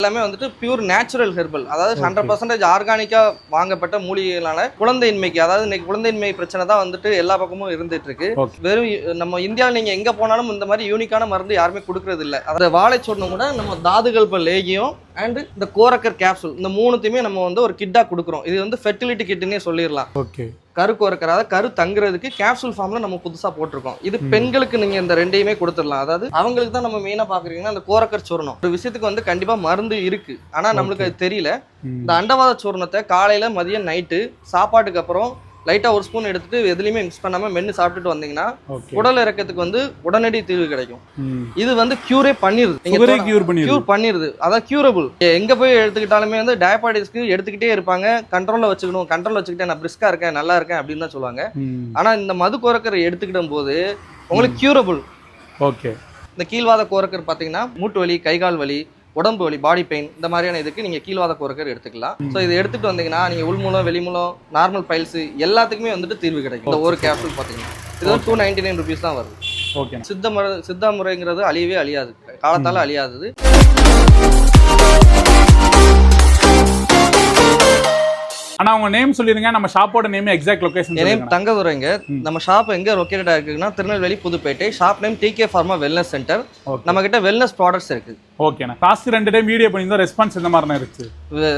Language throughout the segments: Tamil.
எல்லாமே வந்துட்டு பியூர் நேச்சுரல் ஹெர்பல், அதாவது 100% ஆர்கானிக்கா வாங்கப்பட்ட மூலிகைகளான குழந்தையின்மைக்கு, அதாவது இன்னைக்கு குழந்தையின்மை பிரச்சனை தான் வந்துட்டு எல்லா பக்கமும் இருந்துட்டு இருக்கு. வெறும் நம்ம இந்தியாவில் நீங்க எங்க போனாலும் இந்த மாதிரி யூனிக்கான மருந்து யாருமே கொடுக்கறது இல்லை. அதாவது வாழைச்சூர்ணம் கூட நம்ம தாதுகள் லேகியம் அண்ட் இந்த கோரக்கர் கேப்சூல், இந்த மூணுத்தையுமே நம்ம வந்து ஒரு கிட்டா கொடுக்குறோம். இது வந்து ஃபெர்டிலிட்டி கிட்னே சொல்லிடலாம். கரு கோரக்கர், அதாவது கரு தங்குறதுக்கு கேப்சூல் ஃபார்ம்ல நம்ம புதுசா போட்டிருக்கோம். இது பெண்களுக்கு நீங்க இந்த ரெண்டையுமே கொடுத்துடலாம். அதாவது அவங்களுக்கு தான் நம்ம மெயினா பாக்குறீங்கன்னா அந்த கோரக்கர் சூர்ணம் ஒரு விஷயத்துக்கு வந்து கண்டிப்பா மருந்து இருக்கு, ஆனா நம்மளுக்கு அது தெரியல. இந்த அண்டவாத சூர்ணத்தை காலையில மதியம் நைட்டு சாப்பாட்டுக்கு அப்புறம் லைட்டா ஒரு ஸ்பூன் எடுத்துட்டு எதுலையுமே மிக்ஸ் பண்ணாம மென்னு சாப்பிட்டுட்டு வந்தீங்கன்னா உடல் இறக்கத்துக்கு வந்து உடனடி தீர்வு கிடைக்கும். இது வந்து கியூரே பண்ணிருது, கியூர் பண்ணிருது, அதான் கியூரபிள். எங்க போய் எடுத்துக்கிட்டாலுமே வந்து டயபெட்டிஸ்க்கு எடுத்துக்கிட்டே இருப்பாங்க, கண்ட்ரோல்ல வச்சுக்கணும், கண்ட்ரோல் வச்சுக்கிட்டே நான் பிரிஸ்கா இருக்கேன், நல்லா இருக்கேன் அப்படின்னு தான் சொல்லுவாங்க. ஆனா இந்த மது கோரக்கரை எடுத்துக்கிடும் போது உங்களுக்கு கியூரபிள். இந்த கீழ்வாத கோரக்கர் பாத்தீங்கன்னா மூட்டு வலி, கைகால் வலி, உடம்பு வலி, பாடி பெயின், இந்த மாதிரியான இதுக்கு நீங்க கீழ்வாத கோரக்கர் எடுத்துக்கலாம். ஸோ இதை எடுத்துட்டு வந்தீங்கன்னா நீங்க உள்மூலம், வெளிமூலம், நார்மல் பைல்ஸ் எல்லாத்துக்குமே வந்துட்டு தீர்வு கிடைக்கும். இந்த ஒரு கேப்சூல் பாத்தீங்கன்னா இது வந்து 299 ருபீஸ் தான் வருது. சித்த முறைங்கிறது அழியவே அழியாது, காலத்தால அழியாதது. ஆனா உங்க நேம் சொல்லிருங்க, நம்ம ஷாப்போட நேம் எக்ஸாக்ட் லொகேஷன். நேம் தங்கதுரைங்க. நம்ம ஷாப் எங்க லொகேட்டட் ஆயிருக்குன்னா Tirunelveli Puduppettai. Shop name TK pharma wellness center. நம்ம கிட்ட வெல்னஸ் ப்ராடக்ட்ஸ் இருக்கு. ஓகேண்ணா. லாஸ்ட் 2 டைம் வீடியோ பண்ணியிருந்தோம், ரெஸ்பான்ஸ் எந்த மாதிரி இருந்துச்சு?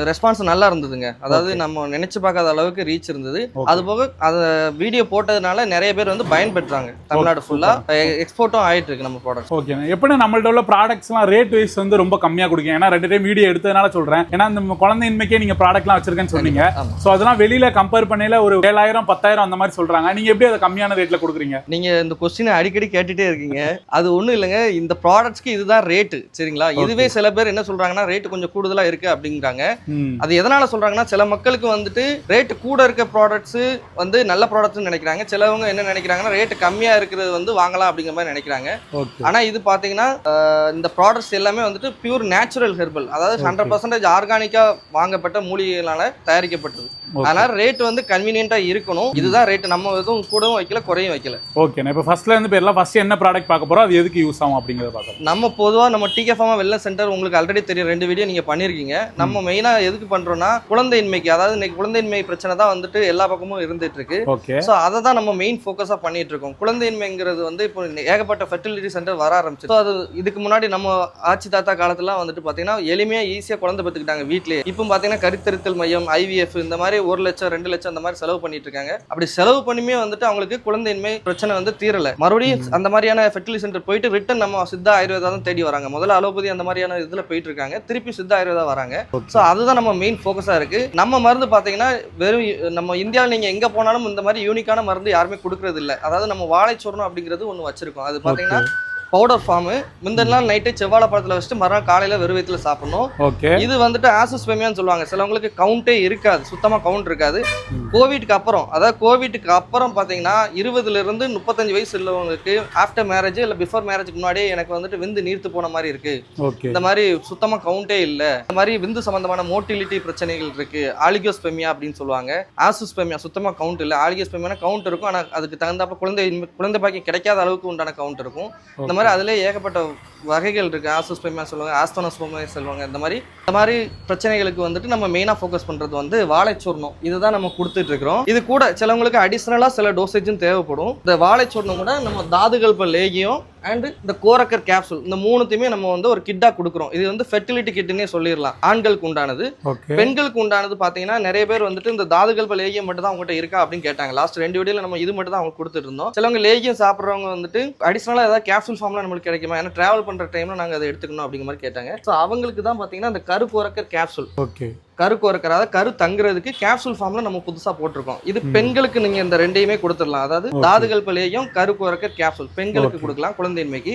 ரெஸ்பான்ஸ் நல்லா இருந்ததுங்க. அதாவது நம்ம நினைச்சு பார்க்காத அளவுக்கு ரீச் இருந்தது. அது போக அந்த வீடியோ போட்டதுனால நிறைய பேர் வந்து பயன்பெற்றாங்க. தமிழ்நாடு ஃபுல்லா எக்ஸ்போர்ட்டும் ஆயிட்டு இருக்கு நம்ம ப்ராடக்ட். ஓகேண்ணா. எப்படி நம்மள்ட்ட உள்ள ப்ராடக்ட்ஸ்லாம் ரேட் வைஸ் வந்து ரொம்ப கம்மியா கொடுக்கீங்க? ஏன்னா 2 டைம் வீடியோ எடுத்ததுனால சொல்றேன். ஏன்னா இந்த குழந்தையின்மைக்கே நீங்க ப்ராடக்ட்லாம் வச்சிருக்கேன்னு சொன்னீங்க. ஸோ அதெல்லாம் வெளியில கம்பேர் பண்ணையில ஒரு 7,000 10,000 அந்த மாதிரி சொல்றாங்க. நீங்க எப்படி அதை கம்மியான ரேட்ல கொடுக்குறீங்க? நீங்க இந்த கொஸ்டினை அடிக்கடி கேட்டுட்டே இருக்கீங்க. அது ஒண்ணும் இல்லைங்க, இந்த ப்ராடக்ட்ஸ்க்கு இதுதான் ரேட்டு, சரிங்களா? இதுவே சில பேர் என்ன சொல்றாங்கன்னா ரேட் கொஞ்சம் கூடுதலா இருக்கு அப்படிங்கிறாங்க. அது எதனால சொல்றாங்கன்னா சில மக்களுக்கு வந்துட்டு ரேட் கூட இருக்க ப்ராடக்ட்ஸ் வந்து நல்ல ப்ராடக்ட்ஸ் நினைக்கிறாங்க. சிலவங்க என்ன நினைக்கிறாங்கன்னா ரேட் கம்மியா இருக்கிறது வந்து வாங்கலாம் அப்படிங்கிற மாதிரி நினைக்கிறாங்க. ஆனா இது பாத்தீங்கன்னா இந்த ப்ராடக்ட்ஸ் எல்லாமே வந்துட்டு பியூர் நேச்சுரல் ஹெர்பல், அதாவது 100% ஆர்கானிக்கா வாங்கப்பட்ட மூலிகைகளால தயாரிக்கப்பட்டது. அதனால ரேட் வந்து கன்வீனியன்ட்டா இருக்கணும். இதுதான் ரேட், நம்ம எதுவும் கூடவும் வைக்கல, குறையும் வைக்கல. ஓகே. இப்போ ஃபர்ஸ்ட்ல இருந்து பேர்லாம் ஃபர்ஸ்ட் என்ன ப்ராடக்ட் பார்க்க போறோம், அது எதுக்கு யூஸ் ஆகும் அப்படிங்கறத பார்க்கலாம். நம்ம பொதுவா நம்ம டிகே ஃபார்மா வெல்னஸ் சென்டர் உங்களுக்கு ஆல்ரெடி தெரியும், 2 வீடியோ நீங்க பண்ணிருக்கீங்க. நம்ம மெயினா எதுக்கு பண்றோம்னா குழந்தையின்மைக்கு, அதாவது இன்னைக்கு குழந்தையின்மை பிரச்சனை தான் வந்துட்டு எல்லா பக்கமும் இருந்துட்டு இருக்கு. சோ அதை தான் நம்ம மெயின் ஃபோக்கஸா பண்ணிட்டு இருக்கோம். குழந்தையின்மைங்கிறது வந்து இப்போ ஏகப்பட்ட ஃபெர்டிலிட்டி சென்டர் வர ஆரம்பிச்சு. அது இதுக்கு முன்னாடி நம்ம ஆட்சி தாத்தா காலத்துல வந்துட்டு பாத்தீங்கன்னா எளிமையா ஈஸியா குழந்தை பெற்றுக்கிட்டாங்க வீட்லயே. இப்போ பாத்தீங்கன்னா கருத்தரித்தல் மையம், IVF இந்த மாதிரி 1 லட்சம் 2 லட்சம் அந்த மாதிரி செலவு பண்ணிட்டு இருக்காங்க. அப்படி செலவு பண்ணியுமே வந்துட்டு அவங்களுக்கு குழந்தையின்மை பிரச்சனை வந்து தீரல. மறுபடியும் அந்த மாதிரியான ஃபெர்டிலிட்டி சென்டர் போயிட்டு ரிட்டன் நம்ம சித்தா ஆயுர்வேதா தான் தேடி வராங்க. முதல்ல அலோபதி அந்த மாதிரியான இதுல போயிட்டு இருக்காங்க, திருப்பி சித்தா ஆயுர்வேதா வராங்க. சோ அதுதான் நம்ம மெயின் ஃபோக்கஸா இருக்கு. நம்ம மருந்து பாத்தீங்கன்னா வெறும் நம்ம இந்தியாவில் நீங்க எங்க போனாலும் இந்த மாதிரி யூனிக்கான மருந்து யாருமே கொடுக்கறது இல்லை. அதாவது நம்ம வாழைச்சூர்ணம் அப்படிங்கிறது ஒண்ணு வச்சிருக்கோம். அது பாத்தீங்கன்னா பவுடர் ஃபார்ம். முந்தின நாள் நைட்டு செவ்வாழை பழத்துல வச்சுட்டு மறுநாள் காலையில வெறும் வயித்துல சாப்பிடணும். இது வந்துட்டு ஆசுஸ்பெமியான்னு சொல்லுவாங்க. சிலவங்களுக்கு கவுண்டே இருக்காது, சுத்தமா கவுண்ட் இருக்காது. கோவிட்க்கு அப்புறம், அதாவது கோவிட்க்கு அப்புறம் பாத்தீங்கன்னா 20 இருந்து 35 வயசு உள்ளவங்களுக்கு ஆஃப்டர் மேரேஜ் இல்ல பிஃபோர் மேரேஜ்க்கு முன்னாடி எனக்கு வந்துட்டு விந்து நீர்த்து போன மாதிரி இருக்கு, இந்த மாதிரி சுத்தமா கவுண்டே இல்ல, இந்த மாதிரி விந்து சம்பந்தமான மோட்டிலிட்டி பிரச்சனைகள் இருக்கு, ஆலிகோஸ்பெமியா அப்படின்னு சொல்லுவாங்க. ஆசுஸ்பெமியா சுத்தமா கவுண்ட் இல்ல, ஆலிகோஸ்பெமியா கவுண்ட் இருக்கும், ஆனா அதுக்கு தகுந்தாப்ப குழந்தை பாக்கி கிடைக்காத அளவுக்கு உண்டான கவுண்ட் இருக்கும். இந்த மாதிரி அதுல ஏகப்பட்ட வகைகள் இருக்கு. ஆசுஸ்பெமியா சொல்லுவாங்க, ஆஸ்தோனோஸ்பெமியா சொல்லுவாங்க. இந்த மாதிரி பிரச்சனைகளுக்கு வந்துட்டு நம்ம மெயினா ஃபோக்கஸ் பண்றது வந்து வாழைச்சூர்ணம். இதுதான் நம்ம கொடுத்துட்டு இருக்கிறோம். இது கூட சிலவங்களுக்கு அடிஷனலா சில டோசேஜும் தேவைப்படும். இந்த வாழைச்சூர்ணம் கூட நம்ம தாதுகள் லேகியம் அண்ட் இந்த கோரக்கர் கேப்சூல், இந்த மூணுத்தையுமே நம்ம வந்து ஒரு கிட்டா கொடுக்குறோம். இது வந்து ஃபெர்டிலிட்டி கிட்னே சொல்லிடலாம். ஆண்களுக்கு உண்டானது. பெண்களுக்கு உண்டானது பாத்தீங்கன்னா நிறைய பேர் வந்துட்டு இந்த தாதுகள் லேகியம் மட்டும் தான் அவங்ககிட்ட இருக்கா அப்படின்னு கேட்டாங்க. லாஸ்ட் 2 வீடியோல நம்ம இது மட்டும் தான் அவங்க கொடுத்துட்டு இருந்தோம். சிலவங்க லேகியம் சாப்பிட்றவங்க வந்துட்டு அடிஷனலா ஏதாவது கேப்சூல் ஃபார்ம்ல நம்மளுக்கு கிடைக்குமா, ஏன்னா டிராவல் பண்ற டைம்ல நாங்க அதை எடுத்துக்கணும் அப்படிங்கிற மாதிரி கேட்டாங்க. ஸோ அவங்களுக்கு தான் பாத்தீங்கன்னா இந்த கரு கோரக்கர் கேப்சூல், கரு கோரக்கர், அதாவது கரு தங்குறதுக்கு கேப்சூல் ஃபார்ம்ல நம்ம புதுசா போட்டிருக்கோம். இது பெண்களுக்கு நீங்க இந்த ரெண்டையுமே கொடுத்துடலாம். அதாவது தாதுகள் லேகியம், கரு கோரக்கர் கேப்சூல் பெண்களுக்கு கொடுக்கலாம் குழந்தையின்மைக்கு.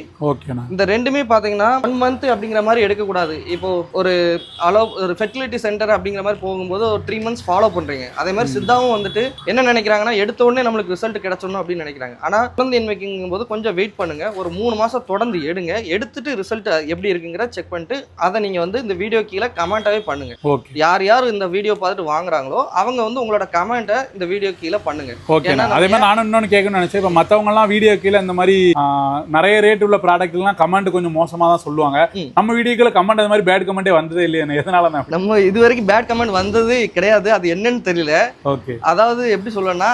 இந்த ரெண்டுமே பாத்தீங்கன்னா 1 மந்த் அப்படிங்கிற மாதிரி எடுக்கக்கூடாது. இப்போ ஒரு ஃபெர்டிலிட்டி சென்டர் அப்படிங்கிற மாதிரி போகும்போது ஒரு 3 மந்த்ஸ் ஃபாலோ பண்றீங்க. அதே மாதிரி சித்தாவும் வந்துட்டு என்ன நினைக்கிறாங்கன்னா எடுத்த உடனே நம்மளுக்கு ரிசல்ட் கிடைச்சணும் அப்படின்னு நினைக்கிறாங்க. ஆனா குழந்தையின்மைக்குங்கும் போது கொஞ்சம் வெயிட் பண்ணுங்க, ஒரு 3 மாசம் தொடர்ந்து எடுங்க. எடுத்துட்டு ரிசல்ட் எப்படி இருக்குங்கிற செக் பண்ணிட்டு அதை நீங்க வந்து இந்த வீடியோ கீழே கமெண்டாவே பண்ணுங்க. யார் யார் இந்த வீடியோ பார்த்துட்டு வாங்குறாங்களோ அவங்க வந்து உங்களோட கமெண்ட்டை இந்த வீடியோ கீழே பண்ணுங்க. ஓகே, அதே மாதிரி நானும் இன்னொன்று கேட்கணும்னு நினைச்சேன். இப்போ மற்றவங்க எல்லாம் வீடியோ கீழே இந்த மாதிரி நிறைய ரேட் உள்ள ப்ராடக்ட் எல்லாம் கமெண்ட் கொஞ்சம் மோசமா தான் சொல்லுவாங்க. நம்ம வீடியோக்குள்ள கமெண்ட் அது மாதிரி பேட் கமெண்டே வந்ததே இல்லையா? எதனால நம்ம இது வரைக்கும் பேட் கமெண்ட் வந்தது கிடையாது. அது என்னன்னு தெரியல. ஓகே, அதாவது எப்படி சொல்லணும்னா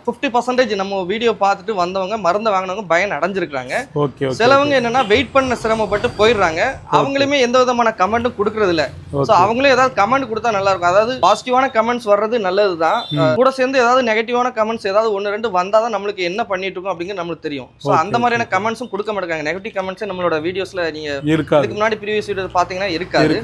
50% நம்ம வீடியோ பார்த்துட்டு வந்தவங்க மருந்து வாங்கினவங்க பயன் அடைஞ்சிருக்காங்க. ஓகே, சிலவங்க என்னன்னா வெயிட் பண்ண சிரமப்பட்டு போயிடுறாங்க. அவங்களுமே எந்த விதமான கமெண்ட்டும் கொடுக்கறது இல்ல. சோ அவங்களே ஏதாவது கமெண்ட் கொடுத்தா நல்லா இருக்கும். அதாவது பாசிட்டிவான கமெண்ட்ஸ் வர்றது நல்லதுதான். கூட சேர்ந்து ஏதாவது நெகட்டிவான கமெண்ட்ஸ் ஏதாவது 1-2 வந்தாதான் நம்மளுக்கு என்ன பண்ணிட்டு இருக்கோம் அப்படிங்கிறது நம்மளுக்கு தெரியும். சோ அந்த மாதிரியான கமெண்ட்ஸும் கொடுக்க மாட்டாங்க. நெகட்டிவ் கமெண்ட்ஸ் நம்மளோட வீடியோஸ்ல நீங்க இதுக்கு முன்னாடி ப்ரீவியஸ் வீடியோ பாத்தீங்கன்னா இருக்காது.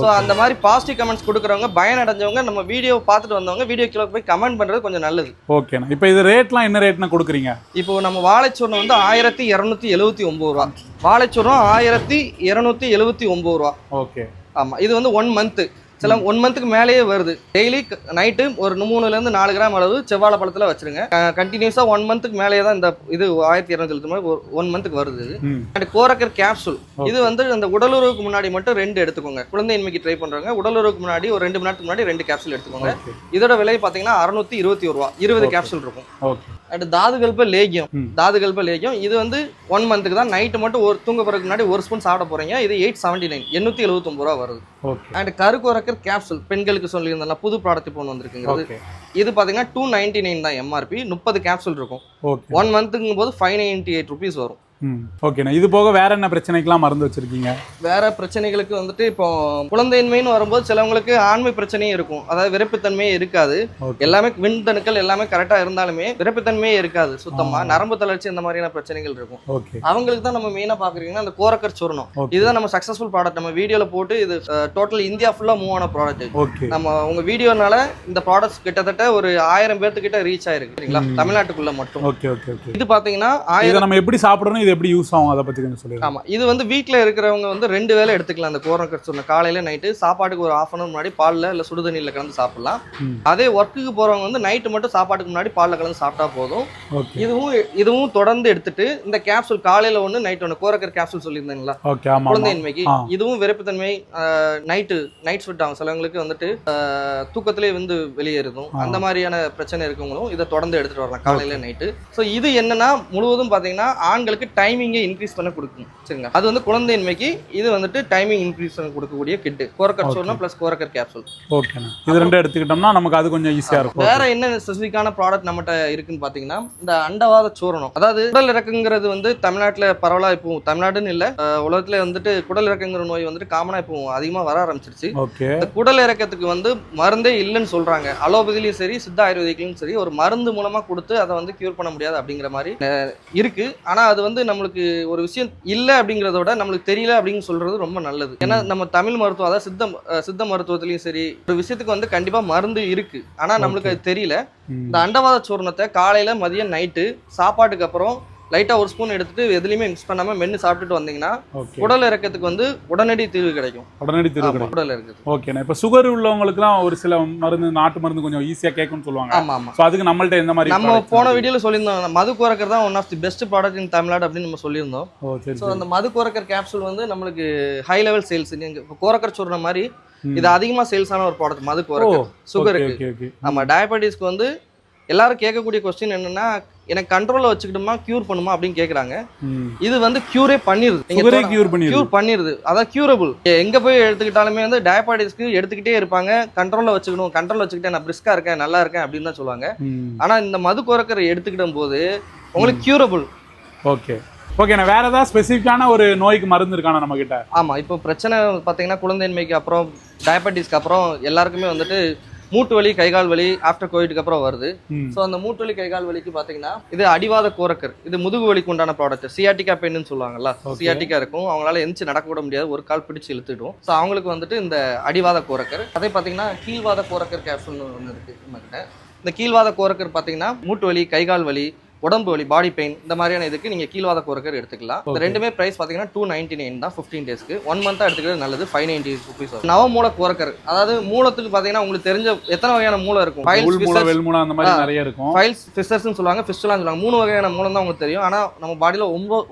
சோ அந்த மாதிரி பாசிட்டிவ் கமெண்ட்ஸ் கொடுக்கறவங்க பயன் அடைஞ்சவங்க நம்ம வீடியோ பார்த்துட்டு வந்தவங்க வீடியோ கீழே போய் கமெண்ட் பண்றது கொஞ்சம் நல்லது. ஓகே, இப்போ இது ரேட்லாம் என்ன ரேட்னா கொடுக்குறீங்க? இப்போ நம்ம வாழைச்சூர்ணம் வந்து 1279 ரூபா. வாழைச்சூர்ணம் 1279 ரூபா. ஓகே, ஆமா, இது வந்து 1 மந்த். சில 1 மந்த்துக்கு மேலேயே வருது. டெய்லி நைட்டு ஒரு 3லேருந்து 4 கிராம் அளவு செவ்வாழை பழத்துல வச்சிருங்க. கண்டினியூஸா 1 மந்த்துக்கு மேலேயே தான் இந்த இது 1270 1 மந்த்துக்கு வருது. அண்ட் கோரக்கர் கேப்சூல் இது வந்து அந்த உடலுறவுக்கு முன்னாடி மட்டும் 2 எடுத்துக்கோங்க. குழந்தையின்மைக்கு ட்ரை பண்றவங்க உடலுறவுக்கு முன்னாடி ஒரு 2 மணி நேரத்துக்கு முன்னாடி 2 கேப்சூல் எடுத்துக்கோங்க. இதோட விலை பாத்தீங்கன்னா 621 ரூபா. 20 கேப்சூல் இருக்கும். அண்ட் தாதுகல்ப லேகியம் இது வந்து 1 மந்த்துக்கு தான். நைட்டு மட்டும் ஒரு தூங்க போறதுக்கு முன்னாடி 1 ஸ்பூன் சாப்பிட போறீங்க. இது 879 879 ரூபா வருது. அண்ட் கருக்கோரக்கர் கேப்சூல் பெண்களுக்கு சொல்லியிருந்தா புது ப்ராடக்ட் இப்போ வந்துருக்குங்கிறது. இது பாத்தீங்கன்னா 299 தான் எம்ஆர்பி. 30 கேப்சூல் இருக்கும். 1 மந்த்துங்கும் போது 598 ருபீஸ் வரும். ஓகேண்ணா, இது போக வேற என்ன பிரச்சனைக்கெல்லாம் மருந்து வச்சிருக்கீங்க? வேற பிரச்சனைகளுக்கு வந்துட்டு இப்போ குழந்தையின்மைன்னு வரும்போது சிலவங்களுக்கு ஆண்மை பிரச்சனையும் இருக்கும். அதாவது விரைப்புத்தன்மையே இருக்காது. எல்லாமே விண்தணுக்கள் எல்லாமே கரெக்டா இருந்தாலுமே விரைப்புத்தன்மையே இருக்காது. சுத்தமா நரம்பு தளர்ச்சி இந்த மாதிரியான பிரச்சனைகள் இருக்கும். அவங்களுக்கு தான் நம்ம மெயினா பாக்குறீங்கன்னா அந்த கோரக்கர் சூரணம். இதுதான் நம்ம சக்சஸ்ஃபுல் ப்ராடக்ட். நம்ம வீடியோல போட்டு இது டோட்டல் இந்தியா ஃபுல்லா மூவ் ஆன ப்ராடக்ட். நம்ம உங்க வீடியோனால இந்த ப்ராடக்ட்ஸ் கிட்டத்தட்ட ஒரு 1000 பேர்த்துக்கிட்ட ரீச் ஆயிருக்கு. சரிங்களா, தமிழ்நாட்டுக்குள்ள மட்டும். இது பாத்தீங்கன்னா நம்ம எப்படி சாப்பிடணும், எப்படி யூஸ் ஆகும் அதை பத்தி கொஞ்சம் சொல்லுங்க. ஆமா, இது வந்து வீட்ல இருக்கிறவங்க வந்து 2 வேளை எடுத்துக்கலாம். அந்த கோரக்கர் சூரணம் காலையில நைட்டு சாப்பாட்டுக்கு ஒரு 1/2 hour முன்னாடி பால்ல இல்ல சுடுதண்ணில கலந்து சாப்பிடலாம். அதே ஒர்க்குக்கு போறவங்க வந்து நைட்டு மட்டும் சாப்பாட்டுக்கு முன்னாடி பால்ல கலந்து சாப்பிட்டா போதும். இதுவும் தொடர்ந்து எடுத்துட்டு இந்த கேப்சூல் காலையில 1 நைட் 1 கோரக்கர் கேப்சூல் சொல்லியிருந்தீங்களா குழந்தையின்மைக்கு, இதுவும் விரைப்புத்தன்மை நைட் ஸ்வெட் ஆகும். சிலவங்களுக்கு வந்துட்டு தூக்கத்திலே வந்து வெளியேறும். அந்த மாதிரியான பிரச்சனை இருக்கவங்களும் இதை தொடர்ந்து எடுத்துட்டு வரலாம் காலையில நைட்டு. ஸோ இது என்னன்னா முழுவதும் பாத்தீங்கன்னா ஆண்களுக்கு டைமிங்கை இன்க்ரீஸ் பண்ண கொடுக்கும். சரிங்க, அது வந்து குழந்தையின்மைக்கு இது வந்துட்டு டைமிங் இன்க்ரீஸ் பண்ண கொடுக்கக்கூடிய கிட் கோரக்கர் சூரணம் பிளஸ் கோரக்கர் கேப்சூல். ஓகேண்ணா, இது ரெண்டும் எடுத்துக்கிட்டோம்னா நமக்கு அது கொஞ்சம் ஈஸியா இருக்கும். வேற என்ன ஸ்பெசிஃபிக்கான ப்ராடக்ட் நம்மகிட்ட இருக்குன்னு பாத்தீங்கன்னா இந்த அண்டவாத சூரணம். அதாவது குடல் இறக்குங்கிறது வந்து தமிழ்நாட்டுல பரவலா இப்போ தமிழ்நாடுன்னு இல்ல உலகத்துல வந்துட்டு குடல் இறக்குங்கிற நோய் வந்துட்டு காமனா இப்போ அதிகமா வர ஆரம்பிச்சிருச்சு. இந்த குடல் இறக்கத்துக்கு வந்து மருந்தே இல்லைன்னு சொல்றாங்க. அலோபதிலையும் சரி சித்த ஆயுர்வேதிக்லயும் சரி ஒரு மருந்து மூலமா கொடுத்து அதை வந்து கியூர் பண்ண முடியாது அப்படிங்கிற மாதிரி இருக்கு. ஆனா அது வந்து நம்மளுக்கு ஒரு விஷயம் இல்லை அப்படிங்கிறத விட நம்மளுக்கு தெரியல அப்படின்னு சொல்றது ரொம்ப நல்லது. ஏன்னா நம்ம தமிழ் மருத்துவம் அதாவது சித்த மருத்துவத்திலையும் சரி ஒரு விஷயத்துக்கு வந்து கண்டிப்பா மருந்து இருக்கு. ஆனா நம்மளுக்கு அது தெரியல. இந்த அண்டவாத சூரணத்தை காலையில மதியம் நைட்டு சாப்பாட்டுக்கு அப்புறம் லைட்டா 1 ஸ்பூன் எடுத்துட்டு எதுலையுமே மிக்ஸ் பண்ணாம மென்னு சாப்பிட்டுட்டு வந்தீங்கன்னா குடல் இறக்கத்துக்கு வந்து உடனடி தீர்வு கிடைக்கும். குடல் இறக்கத்துக்கு. ஓகேண்ணா, இப்போ சுகர் உள்ளவங்களுக்குலாம் ஒரு சில மருந்து நாட்டு மருந்து கொஞ்சம் ஈஸியா கேட்கும்னு சொல்லுவாங்க. ஆமா, அதுக்கு நம்மள்ட்ட எந்த மாதிரி நம்ம போன வீடியோல சொல்லியிருந்தோம் மது கோரக்கர் தான் one of the best product in Tamil Nadu அப்படின்னு நம்ம சொல்லியிருந்தோம். ஸோ அந்த மது கோரக்கர் கேப்சூல் வந்து நம்மளுக்கு ஹை லெவல் சேல்ஸ். நீங்க கோரக்கர் சொல்ற மாதிரி இது அதிகமா சேல்ஸ் ஆன ஒரு ப்ராடக்ட் மது கோரக்கர். சுகருக்கு ஆமா, டயபெட்டிஸ்க்கு வந்து எல்லாரும் கேட்கக்கூடிய கொஸ்டின் என்னன்னா எனக்கு கண்ட்ரோல்ல வச்சுக்கிட்டோமா கியூர் பண்ணுமா அப்படின்னு கேக்குறாங்க. இது வந்து கியூரே பண்ணிருது. அதான் கியூரபிள். எங்க போய் எடுத்துக்கிட்டாலுமே வந்து டயபெட்டிஸ்க்கு எடுத்துக்கிட்டே இருப்பாங்க. கண்ட்ரோல்ல வச்சுக்கிட்டே நான் பிரிஸ்கா இருக்கேன் நல்லா இருக்கேன் அப்படின்னு தான் சொல்லுவாங்க. ஆனா இந்த மது கோரக்கரை எடுத்துக்கிட்ட போது உங்களுக்கு கியூரபிள். ஓகேண்ணா, வேற ஏதாவது ஸ்பெசிஃபிக்கான ஒரு நோய்க்கு மருந்து இருக்கானா நம்ம கிட்ட? ஆமா, இப்போ பிரச்சனை பாத்தீங்கன்னா குழந்தையின்மைக்கு அப்புறம் டயபெட்டிஸ்க்கு அப்புறம் எல்லாருக்குமே வந்துட்டு மூட்டு வலி கைகால் வலி ஆஃப்டர் கோவிட்க்கு அப்புறம் வருது. ஸோ அந்த மூட்டு வலி கைகால் வலிக்கு பாத்தீங்கன்னா இது அடிவாத கோரக்கர். இது முதுகு வலிக்கு உண்டான ப்ராடக்ட். சியாட்டிகா பெயின்னு சொல்லுவாங்கல்ல, சியாட்டிகா இருக்கும், அவங்களால எந்திச்சு நடக்க கூட முடியாது, ஒரு கால் பிடிச்சு இழுத்துடும். ஸோ அவங்களுக்கு வந்துட்டு இந்த அடிவாத கோரக்கர். அதே பாத்தீங்கன்னா கீழ்வாத கோரக்கர் கேப்சூல்னு ஒன்று இருக்கு நம்மகிட்ட. இந்த கீழ்வாத கோரக்கர் பாத்தீங்கன்னா மூட்டு வலி கைகால் வலி உடம்பு வலி பாடி பெயின் இந்த மாதிரியான இதுக்கு நீங்கள் கீழ்வாத கோரக்கர் எடுத்துக்கலாம். இந்த ரெண்டுமே ப்ரைஸ் பார்த்தீங்கன்னா 299 தான் 15 டேஸ்க்கு. 1 மந்த்தாக எடுத்துக்கிறது நல்லது. 590 rupees வரும். நவமூல கோரக்கர், அதாவது மூலத்துக்கு பார்த்தீங்கன்னா உங்களுக்கு தெரிஞ்ச எத்தனை வகையான மூலம் இருக்கும்? அந்த மாதிரி நிறைய இருக்கும். ஃபைல்ஸ், ஃபிஷர்ஸ்னு சொல்லுவாங்க, ஃபிஸ்டுலான்னு சொல்லுவாங்க. 3 வகையான மூலம் தான் உங்களுக்கு தெரியும். ஆனால் நம்ம பாடியில்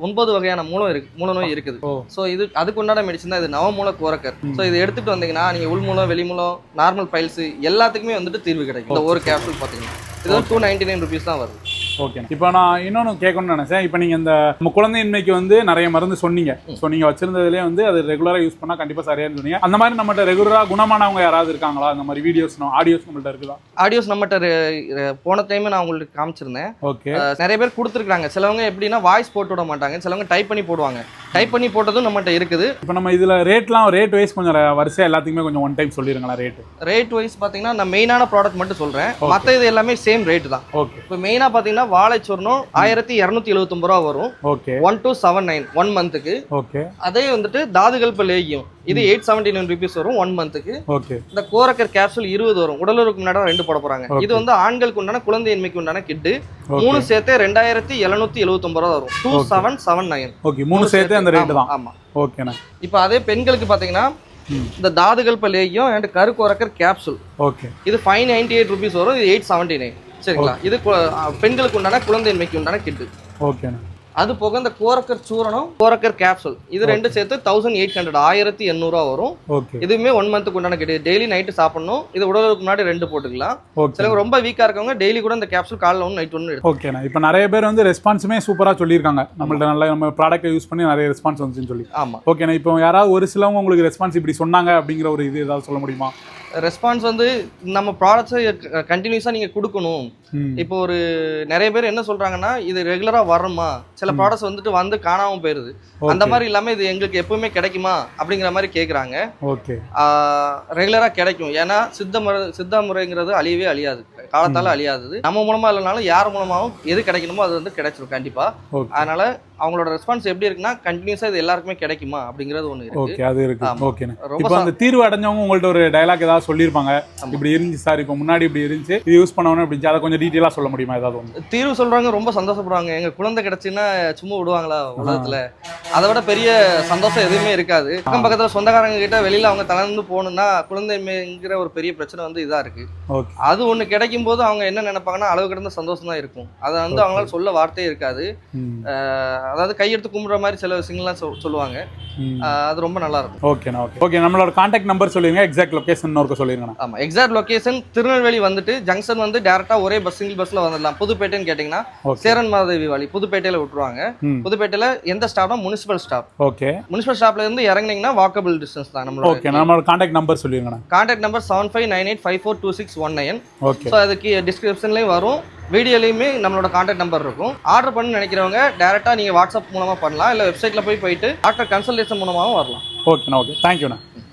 9 வகையான மூல நோய் இருக்குது. ஸோ இது அதுக்கு உண்டான மெடிசன் தான் இது நவமூல கோரக்கர். ஸோ இது எடுத்துட்டு வந்தீங்கன்னா நீங்கள் உள்மூலம் வெளிமூலம் நார்மல் ஃபைல்ஸ் எல்லாத்துக்குமே வந்துட்டு தீர்வு கிடைக்கும். இந்த ஒரு கேப்சூல் பார்த்தீங்கன்னா இது 299 rupees தான் வருது. ஓகே. இப்போ நான் இன்னொன்று கேட்கணும்னு நினைச்சேன். இப்போ நீங்கள் இந்த நம்ம குழந்தையின்மைக்கு வந்து நிறைய மருந்து சொன்னீங்க. ஸோ நீங்கள் வச்சிருந்ததுலேயே வந்து அது ரெகுலராக யூஸ் பண்ணால் கண்டிப்பாக சரியானு சொன்னீங்க. அந்த மாதிரி நம்மகிட்ட ரெகுலராக குணமானவங்க யாராவது இருக்காங்களா? அந்த மாதிரி ஆடியோஸ் நம்மள்ட்ட இருக்குதா? ஆடியோஸ் நம்மகிட்ட போன டைம் நான் உங்களுக்கு காமிச்சிருந்தேன். ஓகே. நிறைய பேர் கொடுத்துருக்காங்க. சிலவங்க எப்படின்னா வாய்ஸ் போட்டு விட மாட்டாங்க, சிலவங்க டைப் பண்ணி போடுவாங்க. டைப் பண்ணி போட்டதும் நம்மகிட்ட இருக்குது. இப்போ நம்ம இதில் ரேட் வைஸ் கொஞ்சம் வரிசையாக எல்லாத்துக்குமே கொஞ்சம் ஒன் டைம் சொல்லிடுங்களா? ரேட் வைஸ் பார்த்தீங்கன்னா நான் மெயினான ப்ராடக்ட் மட்டும் சொல்கிறேன். மற்ற இது எல்லாமே சேம் ரேட் தான். ஓகே. இப்போ மெயினாக பார்த்தீங்கன்னா வாழைச்சூர்ணம் 1279 ரூபா வரும். ஓகே. 1279 1 மந்த்துக்கு. ஓகே. அதே வந்துட்டு தாதுகல்ப லேகியம் இது 879 rupees வரும் 1 மந்த்துக்கு. ஓகே. இந்த கோரக்கர் கேப்சூல் 20 வரும். உடலுறுப்பு முன்னாடி 2 போட போறாங்க. இது வந்து ஆண்களுக்கு உண்டான குழந்தையின்மைக்கு உண்டான கிட்டு. 3 சேர்த்து 2779 ரூபா வரும். 2779. ஓகே. 3 சேர்த்து அந்த ரேட் தான். ஆமா. ஓகேண்ணா. இப்போ அதே பெண்களுக்கு பாத்தீங்கன்னா இந்த தாதுகல்ப லேகியம் அண்ட் கருக்கோரக்கர் கேப்சூல். ஓகே. இது 598 rupees வரும். இது 879. சரிங்களா? இது பெண்களுக்கு உண்டான குழந்தையின்மைக்கு உண்டான கிட்டு. ஓகேண்ணா. அது போக இந்த கோரக்கர் சூரணம், கோரக்கர் கேப்சூல் இது ரெண்டு சேர்த்து 1800 1800 ரூபா வரும். இதுவுமே 1 மந்த்துக்கு உண்டான கிட்டு. டெய்லி நைட்டு சாப்பிடணும். இது உடலுக்கு முன்னாடி 2 போட்டுக்கலாம். சிலவங்க ரொம்ப வீக்கா இருக்கவங்க டெய்லி கூட இந்த கேப்சூல் காலைல 1 நைட் 1 எடுத்து. ஓகேண்ணா. இப்போ நிறைய பேர் வந்து ரெஸ்பான்ஸுமே சூப்பரா சொல்லியிருக்காங்க. நம்மள்ட்ட நல்ல நம்ம ப்ராடக்ட் யூஸ் பண்ணி நிறைய ரெஸ்பான்ஸ் வந்துச்சுன்னு சொல்லி. ஆமா. ஓகேண்ணா. இப்போ யாராவது ஒரு சிலவங்க உங்களுக்கு ரெஸ்பான்ஸ் இப்படி சொன்னாங்க அப்படிங்கிற ஒரு இது ஏதாவது சொல்ல முடியுமா? ரெஸ்பான்ஸ் வந்து நம்ம ப்ராடக்ட்ஸை கண்டினியூஸாக நீங்கள் கொடுக்கணும். இப்போ ஒரு நிறைய பேர் என்ன சொல்கிறாங்கன்னா இது ரெகுலராக வரணுமா, சில ப்ராடக்ட்ஸ் வந்துட்டு வந்து காணாமல் போயிடுது, அந்த மாதிரி இல்லாமல் இது எங்களுக்கு எப்பவுமே கிடைக்குமா அப்படிங்கிற மாதிரி கேட்குறாங்க. ஓகே. ரெகுலராக கிடைக்கும். ஏன்னா சித்த முறைங்கிறது அழியவே அழியாது, காலத்தால் அழியாதது. நம்ம மூலமாக இல்லைனாலும் யார் மூலமாகவும் எது கிடைக்கணுமோ அது வந்து கிடைச்சிடும் கண்டிப்பாக. அதனால அவங்களோட ரெஸ்பான்ஸ் எப்படி இருக்குன்னா கண்டினியூஸாக இது எல்லாருக்குமே கிடைக்குமா அப்படிங்கிறது ஒன்று இருக்கு. ஓகே. அது இருக்கு. ஓகே. இப்போ அந்த தீர்வு அடைஞ்சவங்க உங்கள்ட்ட ஒரு டயலாக் ஏதாவது சொல்லியிருப்பாங்க, இப்படி இருந்துச்சு சார், இப்போ முன்னாடி இப்படி இருந்துச்சு, இது யூஸ் பண்ணவனே அப்படி, அதை கொஞ்சம் டீட்டெயிலாக சொல்ல முடியுமா? ஏதாவது ஒன்று தீர்வு சொல்றாங்க, ரொம்ப சந்தோஷப்படுவாங்க. எங்க குழந்தை கிடைச்சுன்னா சும்மா விடுவாங்களா உலகத்துல? அதை விட பெரிய சந்தோஷம் எதுவுமே இருக்காது. அக்கம் பக்கத்துல சொந்தக்காரங்க கிட்ட வெளியில அவங்க தளர்ந்து போகணும்னா குழந்தைங்கிற ஒரு பெரிய பிரச்சனை வந்து இதா இருக்கு. அது ஒண்ணு கிடைக்கும் போது அவங்க என்ன நினைப்பாங்கன்னா அளவு கிடந்த சந்தோஷம் தான் இருக்கும். அதை வந்து அவங்களால சொல்ல வார்த்தையே இருக்காது. அதாவது கையெடுத்து கும்பிடுற மாதிரி சில விஷயங்கள்லாம் சொல்லுவாங்க. அது ரொம்ப நல்லா இருக்கும். ஓகேண்ணா. ஓகே. ஓகே. நம்மளோட கான்டாக்ட் நம்பர் சொல்லுங்க, எக்ஸாக்ட் லொகேஷன் ஒர்க்க சொல்லிருங்க. ஆமா, எக்ஸாக்ட் லொகேஷன் திருநெல்வேலி வந்துட்டு ஜங்ஷன் வந்து டைரக்டா ஒரே பஸ், சிங்கிள் பஸ்ல வந்துடலாம். புதுப்பேட்டைன்னு கேட்டீங்கன்னா சேரன் மாதேவி வாலி புதுப்பேட்டையில விட்டுருவாங்க. புதுப்பேட்டையில எந்த ஸ்டாப்னா முனிசிபல் ஸ்டாப். ஓகே. முனிசிபல் ஸ்டாப்ல இருந்து இறங்குனீங்கன்னா வாக்கபிள் டிஸ்டன்ஸ் தான் நம்மளோட. ஓகே. நம்மளோட கான்டாக்ட் நம்பர் சொல்லிருங்க. Contact number 7598542619. ஓகே. ஸோ அதுக்கு டிஸ்கிரிப்ஷன்லயும் வரும், வீடியோலையுமே நம்மளோட கான்டாக்ட் நம்பர் இருக்கும். ஆர்டர் பண்ண நினைக்கிறவங்க டேரெக்டாக நீங்கள் வாட்ஸ்அப் மூலமாக பண்ணலாம், இல்லை வெப்சைட்டில் போயிட்டு டாக்டர் கன்சல்டேஷன் மூலமாகவும் வரலாம். ஓகேண்ணா. ஓகே. தேங்க்யூண்ணா.